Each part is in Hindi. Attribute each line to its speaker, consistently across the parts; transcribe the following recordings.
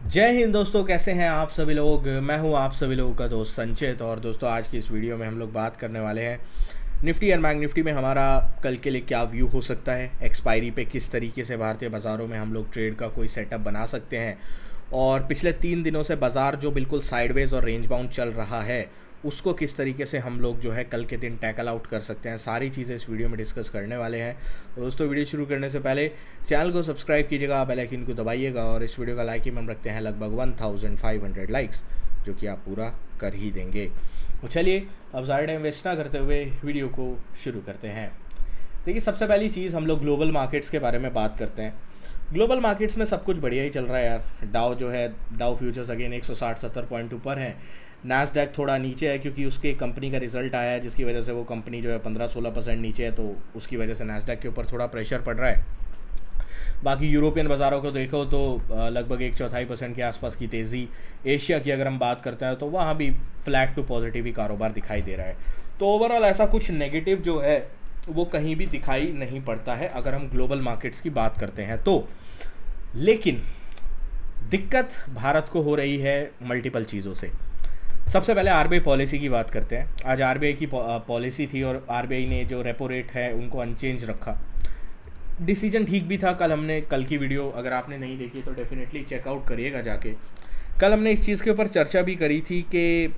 Speaker 1: जय हिंद दोस्तों, कैसे हैं आप सभी लोग। मैं हूं आप सभी लोगों का दोस्त संचित। और दोस्तों, आज की इस वीडियो में हम लोग बात करने वाले हैं निफ्टी एंड बैंक निफ्टी में हमारा कल के लिए क्या व्यू हो सकता है, एक्सपायरी पे किस तरीके से भारतीय बाज़ारों में हम लोग ट्रेड का कोई सेटअप बना सकते हैं, और पिछले 3 दिनों से बाज़ार जो बिल्कुल साइडवेज और रेंज बाउंड चल रहा है उसको किस तरीके से हम लोग जो है कल के दिन टैकल आउट कर सकते हैं। सारी चीज़ें इस वीडियो में डिस्कस करने वाले हैं। तो दोस्तों, वीडियो शुरू करने से पहले चैनल को सब्सक्राइब कीजिएगा, बेल आइकन को दबाइएगा, और इस वीडियो का लाइक ही हम रखते हैं लगभग 1500 लाइक्स, जो कि आप पूरा कर ही देंगे। तो चलिए अब ज़्यादा टाइम वेस्ट ना करते हुए वीडियो को शुरू करते हैं। देखिए, सबसे पहली चीज़ हम लोग ग्लोबल मार्केट्स के बारे में बात करते हैं। ग्लोबल मार्केट्स में सब कुछ बढ़िया ही चल रहा है यार। डाउ जो है, डाउ फ्यूचर्स अगेन 160-70 पॉइंट ऊपर है। नैस्डैक थोड़ा नीचे है क्योंकि उसके कंपनी का रिजल्ट आया है, जिसकी वजह से वो कंपनी जो है 15-16% नीचे है, तो उसकी वजह से नैस्डैक के ऊपर थोड़ा प्रेशर पड़ रहा है। बाकी यूरोपियन बाज़ारों को देखो तो लगभग 1/4% के आसपास की तेज़ी। एशिया की अगर हम बात करते हैं तो वहाँ भी फ्लैट टू पॉजिटिव ही कारोबार दिखाई दे रहा है। तो ओवरऑल ऐसा कुछ नेगेटिव जो है वो कहीं भी दिखाई नहीं पड़ता है अगर हम ग्लोबल मार्केट्स की बात करते हैं तो। लेकिन दिक्कत भारत को हो रही है मल्टीपल चीज़ों से। सबसे पहले आरबीआई पॉलिसी की बात करते हैं। आज आरबीआई की पॉलिसी थी और आरबीआई ने जो रेपो रेट है उनको अनचेंज रखा। डिसीजन ठीक भी था। कल की वीडियो अगर आपने नहीं देखी तो डेफिनेटली चेकआउट करिएगा जाके। कल हमने इस चीज़ के ऊपर चर्चा भी करी थी कि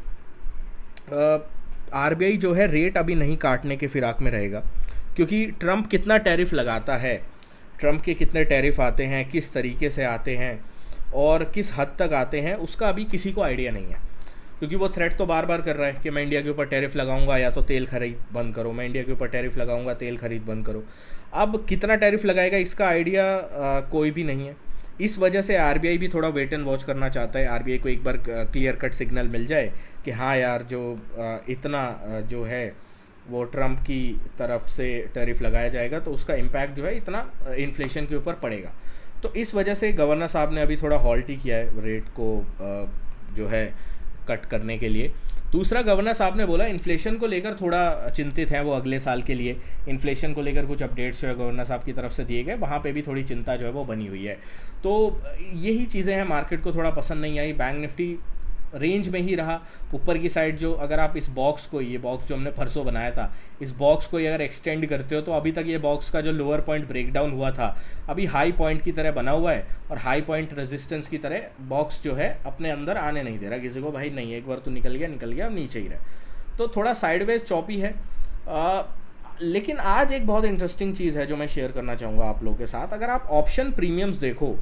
Speaker 1: आरबीआई जो है रेट अभी नहीं काटने के फिराक में रहेगा, क्योंकि ट्रंप कितना टैरिफ लगाता है, ट्रंप के कितने टैरिफ आते हैं, किस तरीके से आते हैं और किस हद तक आते हैं, उसका अभी किसी को आइडिया नहीं है। क्योंकि वो थ्रेट तो बार बार कर रहा है कि मैं इंडिया के ऊपर टैरिफ लगाऊंगा या तो तेल खरीद बंद करो, मैं इंडिया के ऊपर टैरिफ लगाऊंगा, तेल खरीद बंद करो। अब कितना टैरिफ लगाएगा इसका आइडिया कोई भी नहीं है। इस वजह से आरबीआई भी थोड़ा वेट एंड वॉच करना चाहता है। आरबीआई को एक बार क्लियर कट सिग्नल मिल जाए कि हाँ यार, जो इतना जो है वो ट्रंप की तरफ से टैरिफ लगाया जाएगा तो उसका इम्पैक्ट जो है इतना इन्फ्लेशन के ऊपर पड़ेगा। तो इस वजह से गवर्नर साहब ने अभी थोड़ा हॉल्ट ही किया है रेट को जो है कट करने के लिए। दूसरा, गवर्नर साहब ने बोला इन्फ्लेशन को लेकर थोड़ा चिंतित हैं वो अगले साल के लिए। इन्फ्लेशन को लेकर कुछ अपडेट्स जो है गवर्नर साहब की तरफ से दिए गए, वहाँ पे भी थोड़ी चिंता जो है वो बनी हुई है। तो यही चीज़ें हैं, मार्केट को थोड़ा पसंद नहीं आई। बैंक निफ्टी रेंज में ही रहा। ऊपर की साइड जो, अगर आप इस बॉक्स को, ये बॉक्स जो हमने परसों बनाया था, इस बॉक्स को अगर एक्सटेंड करते हो तो अभी तक ये बॉक्स का जो लोअर पॉइंट ब्रेकडाउन हुआ था अभी हाई पॉइंट की तरह बना हुआ है, और हाई पॉइंट रेजिस्टेंस की तरह बॉक्स जो है अपने अंदर आने नहीं दे रहा किसी को। भाई नहीं, एक बार तो निकल गया, अब नीचे ही रहे। तो थोड़ा साइडवेज चॉपी है। लेकिन आज एक बहुत इंटरेस्टिंग चीज़ है जो मैं शेयर करना चाहूँगा आप लोगों के साथ। अगर आप ऑप्शन प्रीमियम्स देखो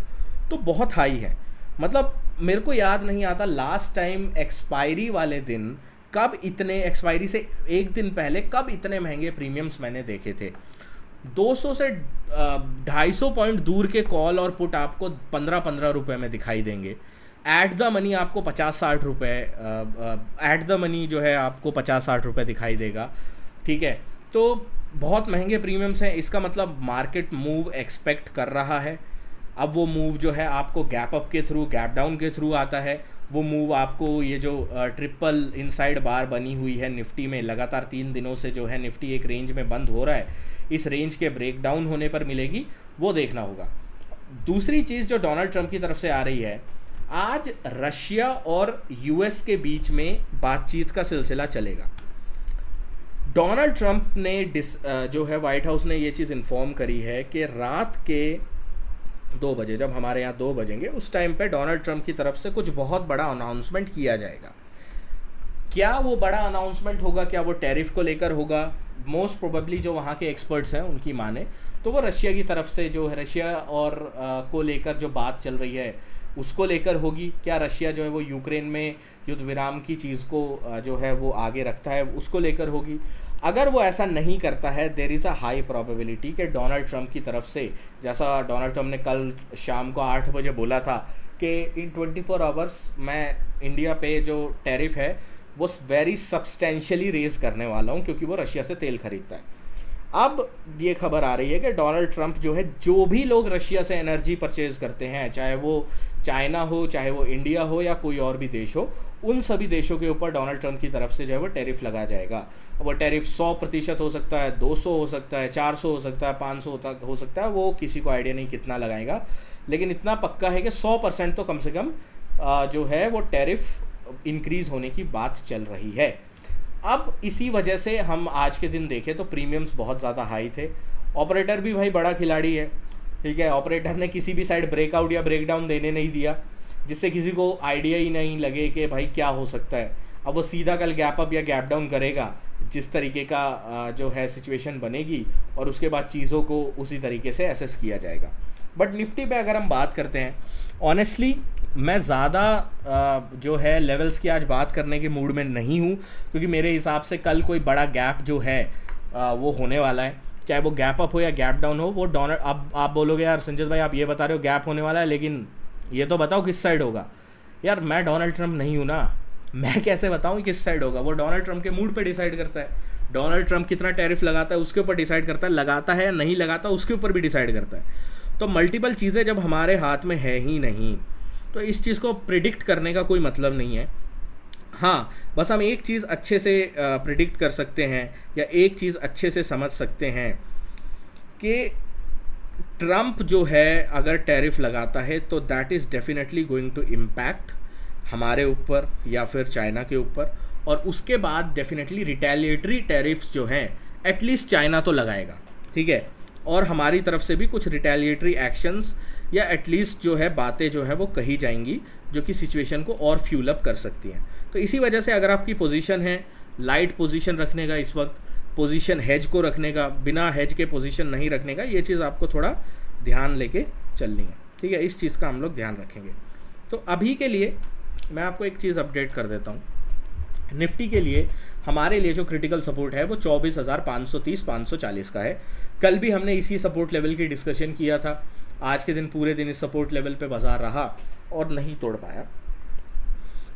Speaker 1: तो बहुत हाई है। मतलब मेरे को याद नहीं आता लास्ट टाइम एक्सपायरी वाले दिन कब इतने, एक्सपायरी से एक दिन पहले कब इतने महंगे प्रीमियम्स मैंने देखे थे। 200 से 250 पॉइंट दूर के कॉल और पुट आपको 15-15 रुपये में दिखाई देंगे। एट द मनी आपको 50-60 रुपये, एट द मनी जो है आपको 50-60 रुपये दिखाई देगा। ठीक है, तो बहुत महंगे प्रीमियम्स हैं। इसका मतलब मार्केट मूव एक्सपेक्ट कर रहा है। अब वो मूव जो है आपको गैप अप के थ्रू, गैप डाउन के थ्रू आता है। वो मूव आपको ये जो ट्रिपल इनसाइड बार बनी हुई है निफ्टी में, लगातार 3 दिनों से जो है निफ्टी एक रेंज में बंद हो रहा है, इस रेंज के ब्रेक डाउन होने पर मिलेगी, वो देखना होगा। दूसरी चीज़ जो डोनाल्ड ट्रंप की तरफ से आ रही है, आज रशिया और यूएस के बीच में बातचीत का सिलसिला चलेगा। डोनाल्ड ट्रंप ने जो है व्हाइट हाउस ने ये चीज़ इन्फॉर्म करी है कि रात के 2 बजे, जब हमारे यहाँ 2 बजेंगे, उस टाइम पे डोनाल्ड ट्रंप की तरफ से कुछ बहुत बड़ा अनाउंसमेंट किया जाएगा। क्या वो बड़ा अनाउंसमेंट होगा, क्या वो टैरिफ को लेकर होगा? मोस्ट प्रोबेबली जो वहाँ के एक्सपर्ट्स हैं उनकी माने तो वो रशिया की तरफ से जो है, रशिया और को लेकर जो बात चल रही है उसको लेकर होगी। क्या रशिया जो है वो यूक्रेन में युद्ध विराम की चीज़ को जो है वो आगे रखता है, उसको लेकर होगी। अगर वो ऐसा नहीं करता है, there is a high probability कि डोनाल्ड ट्रंप की तरफ से, जैसा डोनाल्ड ट्रंप ने कल शाम को 8 बजे बोला था कि इन 24 आवर्स मैं इंडिया पे जो टैरिफ है वो वेरी सब्सटेंशियली रेज़ करने वाला हूँ, क्योंकि वो रशिया से तेल खरीदता है। अब ये खबर आ रही है कि डोनाल्ड ट्रंप जो है, जो भी लोग रशिया से एनर्जी परचेज़ करते हैं, चाहे वो चाइना हो, चाहे वो इंडिया हो या कोई और भी देश हो, उन सभी देशों के ऊपर डोनाल्ड ट्रंप की तरफ से जो है वो टैरिफ लगाया जाएगा। वो टैरिफ 100% हो सकता है, 200 हो सकता है, 400 हो सकता है, 500 तक हो सकता है, वो किसी को आइडिया नहीं कितना लगाएगा। लेकिन इतना पक्का है कि 100% तो कम से कम जो है वो टैरिफ इंक्रीज़ होने की बात चल रही है। अब इसी वजह से हम आज के दिन देखें तो प्रीमियम्स बहुत ज़्यादा हाई थे। ऑपरेटर भी भाई बड़ा खिलाड़ी है, ठीक है, ऑपरेटर ने किसी भी साइड ब्रेकआउट या ब्रेकडाउन देने नहीं दिया, जिससे किसी को आइडिया ही नहीं लगे कि भाई क्या हो सकता है। अब वो सीधा कल गैप अप या गैप डाउन करेगा, जिस तरीके का जो है सिचुएशन बनेगी, और उसके बाद चीज़ों को उसी तरीके से एसेस किया जाएगा। बट निफ्टी पे अगर हम बात करते हैं, ऑनेस्टली मैं ज़्यादा जो है लेवल्स की आज बात करने के मूड में नहीं हूँ, क्योंकि मेरे हिसाब से कल कोई बड़ा गैप जो है वो होने वाला है, चाहे वो गैप अप हो या गैप डाउन हो। वो डोनल्ड, अब आप बोलोगे यार संजय भाई आप ये बता रहे हो गैप होने वाला है, लेकिन ये तो बताओ किस साइड होगा। यार मैं डोनाल्ड ट्रंप नहीं हूँ ना, मैं कैसे बताऊँ किस साइड होगा। वो डोनाल्ड ट्रंप के मूड पे डिसाइड करता है। डोनाल्ड ट्रंप कितना टैरिफ लगाता है उसके ऊपर डिसाइड करता है, लगाता है या नहीं लगाता उसके ऊपर भी डिसाइड करता है। तो मल्टीपल चीज़ें जब हमारे हाथ में है ही नहीं, तो इस चीज़ को प्रिडिक्ट करने का कोई मतलब नहीं है। हाँ, बस हम एक चीज़ अच्छे से प्रिडिक्ट कर सकते हैं या एक चीज़ अच्छे से समझ सकते हैं कि ट्रंप जो है अगर टैरिफ लगाता है तो that is definitely going to impact हमारे ऊपर या फिर चाइना के ऊपर, और उसके बाद डेफिनेटली रिटेलिएटरी टैरिफ्स जो हैं एटलीस्ट चाइना तो लगाएगा, ठीक है, और हमारी तरफ से भी कुछ रिटेलिएटरी एक्शंस या एटलीस्ट जो है बातें जो है वो कही जाएंगी, जो कि सिचुएशन को और फ्यूल अप कर सकती हैं। तो इसी वजह से अगर आपकी पोजीशन है लाइट पोजीशन रखने का, इस वक्त पोजीशन हेज को रखने का, बिना हेज के पोजीशन नहीं रखने का, ये चीज़ आपको थोड़ा ध्यान लेके चलनी है, ठीक है, इस चीज़ का हम लोग ध्यान रखेंगे। तो अभी के लिए मैं आपको एक चीज़ अपडेट कर देता हूँ। निफ्टी के लिए हमारे लिए जो क्रिटिकल सपोर्ट है वो 24,530-540 का है। कल भी हमने इसी सपोर्ट लेवल की डिस्कशन किया था। आज के दिन पूरे दिन इस सपोर्ट लेवल पे बाजार रहा और नहीं तोड़ पाया।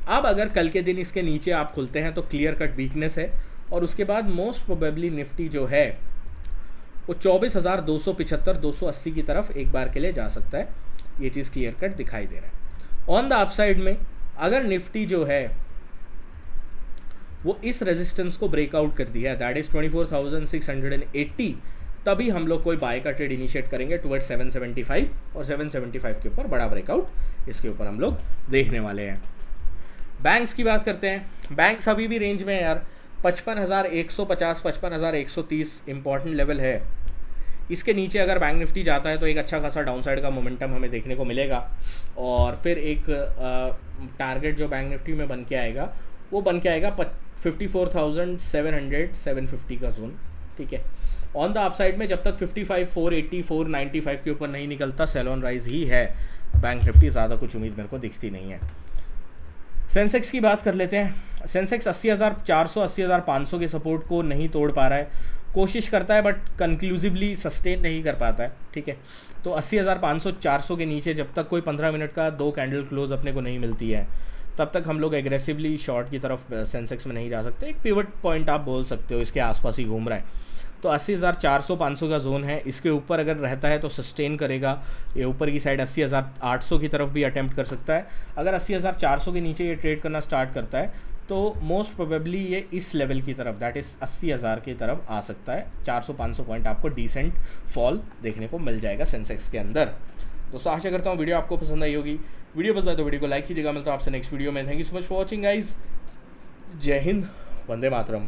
Speaker 1: अब अगर कल के दिन इसके नीचे आप खुलते हैं तो क्लियर कट वीकनेस है, और उसके बाद मोस्ट प्रोबेबली निफ्टी जो है वो 24,275-280 की तरफ एक बार के लिए जा सकता है। ये चीज़ क्लियर कट दिखाई दे रहा है। ऑन द अपसाइड में अगर निफ्टी जो है वो इस रेजिस्टेंस को ब्रेकआउट कर दिया, दैट इज 24,680, तभी हम लोग कोई बाय का ट्रेड इनिशिएट करेंगे टुवर्ड 775, और 775 के ऊपर बड़ा ब्रेकआउट इसके ऊपर हम लोग देखने वाले हैं। बैंक्स की बात करते हैं। बैंक्स अभी भी रेंज में है यार, 55,150 55,130 इंपॉर्टेंट लेवल है। इसके नीचे अगर बैंक निफ्टी जाता है तो एक अच्छा खासा डाउनसाइड का मोमेंटम हमें देखने को मिलेगा, और फिर एक टारगेट जो बैंक निफ्टी में बन के आएगा वो बन के आएगा 54,700 750 का जोन, ठीक है। ऑन द अपसाइड में जब तक 55 480 495 के ऊपर नहीं निकलता, सेल ऑन राइज ही है बैंक निफ्टी, ज़्यादा कुछ उम्मीद मेरे को दिखती नहीं है। सेंसेक्स की बात कर लेते हैं। सेंसेक्स 80,400 80,500 के सपोर्ट को नहीं तोड़ पा रहा है, कोशिश करता है बट कंक्लूसिवली सस्टेन नहीं कर पाता है, ठीक है। तो 80,500 400 के नीचे जब तक कोई 15 मिनट का 2 कैंडल क्लोज अपने को नहीं मिलती है, तब तक हम लोग एग्रेसिवली शॉर्ट की तरफ सेंसेक्स में नहीं जा सकते। एक पिवट पॉइंट आप बोल सकते हो, इसके आसपास ही घूम रहा है। तो 80,400 500 का जोन है, इसके ऊपर अगर रहता है तो सस्टेन करेगा। ये ऊपर की साइड 80,800 की तरफ भी अटेम्प्ट कर सकता है। अगर 80,400 के नीचे ये ट्रेड करना स्टार्ट करता है तो मोस्ट प्रोबेबली ये इस लेवल की तरफ, दैट इज़ 80,000 की तरफ आ सकता है। 400-500 पॉइंट आपको डिसेंट फॉल देखने को मिल जाएगा सेंसेक्स के अंदर। दोस्तों आशा करता हूँ वीडियो आपको पसंद आई होगी। वीडियो पसंद आए तो वीडियो को लाइक कीजिएगा। मिलता हूँ आपसे नेक्स्ट वीडियो में। Thank you so much for watching guys. जय हिंद, वंदे मातरम।